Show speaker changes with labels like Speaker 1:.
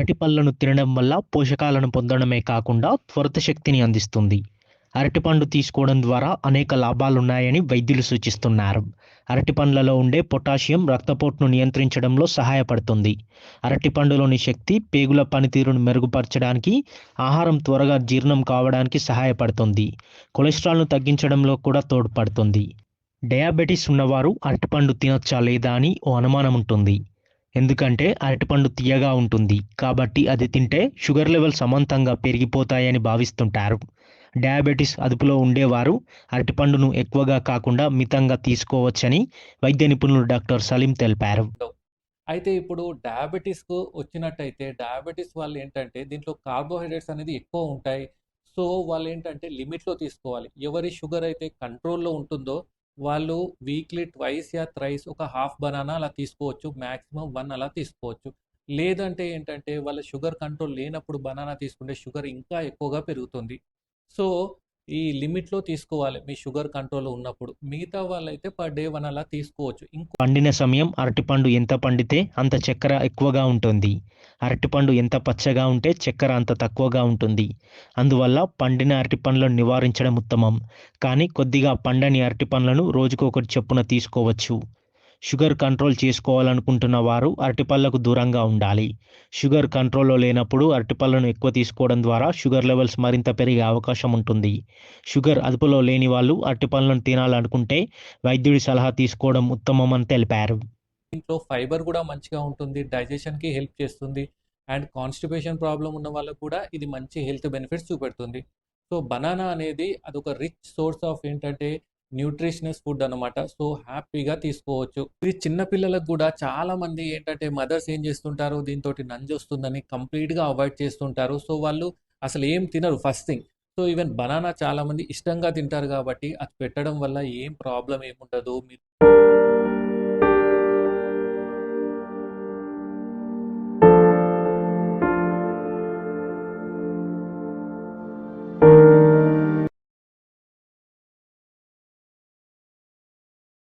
Speaker 1: అరటి పళ్ళను తినడం వల్ల పోషకాలను పొందడమే కాకుండా త్వరిత శక్తిని అందిస్తుంది. అరటిపండు తీసుకోవడం ద్వారా అనేక లాభాలున్నాయని వైద్యులు సూచిస్తున్నారు. అరటి పండ్లలో ఉండే పొటాషియం రక్తపోటును నియంత్రించడంలో సహాయపడుతుంది. అరటిపండులోని శక్తి పేగుల పనితీరును మెరుగుపరచడానికి, ఆహారం త్వరగా జీర్ణం కావడానికి సహాయపడుతుంది. కొలెస్ట్రాల్ను తగ్గించడంలో కూడా తోడ్పడుతుంది. డయాబెటిస్ ఉన్నవారు అరటిపండు తినొచ్చా లేదా అని ఓ అనుమానం ఉంటుంది. ఎందుకంటే అరటిపండు తియ్యగా ఉంటుంది. కాబట్టి అది తింటే షుగర్ లెవెల్స్ అమాంతంగా పెరిగిపోతాయని భావిస్తుంటారు. డయాబెటిస్ అదుపులో ఉండేవారు అరటిపండును ఎక్కువగా కాకుండా మితంగా తీసుకోవచ్చని వైద్య నిపుణులు డాక్టర్ సలీం తెలిపారు.
Speaker 2: అయితే ఇప్పుడు డయాబెటీస్‌కు వచ్చినట్టయితే డయాబెటీస్ వాళ్ళేంటంటే దీంట్లో కార్బోహైడ్రేట్స్ అనేది ఎక్కువ ఉంటాయి. సో, వాళ్ళేంటంటే లిమిట్‌లో తీసుకోవాలి. ఎవరి షుగర్ అయితే కంట్రోల్‌లో ఉంటుందో వాళ్ళు వీక్లీ ట్వైస్ యా థ్రైస్ ఒక హాఫ్ బనానా అలా తీసుకోవచ్చు. మాక్సిమం 1 అలా తీసుకోవచ్చు. లేదంటే ఏంటంటే వాళ్ళ షుగర్ కంట్రోల్ లేనప్పుడు బనానా తీసుకుంటే షుగర్ ఇంకా ఎక్కువగా పెరుగుతుంది. సో, ఈ లిమిట్‌లో తీసుకోవాలి మీ షుగర్ కంట్రోల్‌లో ఉన్నప్పుడు. మిగతా వాళ్ళైతే పర్ డే 1 అలా తీసుకోవచ్చు.
Speaker 1: పండిన సమయం అరటిపండు ఎంత పండితే అంత చక్కెర ఎక్కువగా ఉంటుంది. అరటిపండు ఎంత పచ్చగా ఉంటే చక్కెర అంత తక్కువగా ఉంటుంది. అందువల్ల పండిన అరటిపండ్లను నివారించడం ఉత్తమం. కానీ కొద్దిగా పండని అరటిపండ్లను రోజుకొకటి చొప్పున తీసుకోవచ్చు. షుగర్ కంట్రోల్ చేసుకోవాలనుకుంటున్న వారు అరటిపళ్ళకు దూరంగా ఉండాలి. షుగర్ కంట్రోల్‌లో లేనప్పుడు అరటిపళ్ళను ఎక్కువ తీసుకోవడం ద్వారా షుగర్ లెవెల్స్ మరింత పెరిగే అవకాశం ఉంటుంది. షుగర్ అదుపులో లేని వాళ్ళు అరటిపళ్ళను తినాలనుకుంటే వైద్యుడి సలహా తీసుకోవడం ఉత్తమమని తెలిపారు.
Speaker 2: దీంట్లో ఫైబర్ కూడా మంచిగా ఉంటుంది. డైజెషన్‌కి హెల్ప్ చేస్తుంది. అండ్ కాన్‌స్టిపేషన్ ప్రాబ్లమ్ ఉన్న వాళ్ళకి కూడా ఇది మంచి హెల్త్ బెనిఫిట్స్ చూపెడుతుంది. సో, బనానా అనేది అదొక రిచ్ సోర్స్ ఆఫ్ ఏంటంటే న్యూట్రిషనస్ ఫుడ్ అనమాట. సో, హ్యాపీగా తీసుకోవచ్చు. ఇది చిన్న పిల్లలకు కూడా చాలామంది ఏంటంటే మదర్స్ ఏం చేస్తుంటారు దీనితోటి నంజొస్తుందని కంప్లీట్‌గా అవాయిడ్ చేస్తుంటారు. సో, వాళ్ళు అసలు ఏం తినరు first thing. So, even banana చాలామంది ఇష్టంగా తింటారు కాబట్టి అది పెట్టడం వల్ల ఏం ప్రాబ్లమ్ ఏముండదు.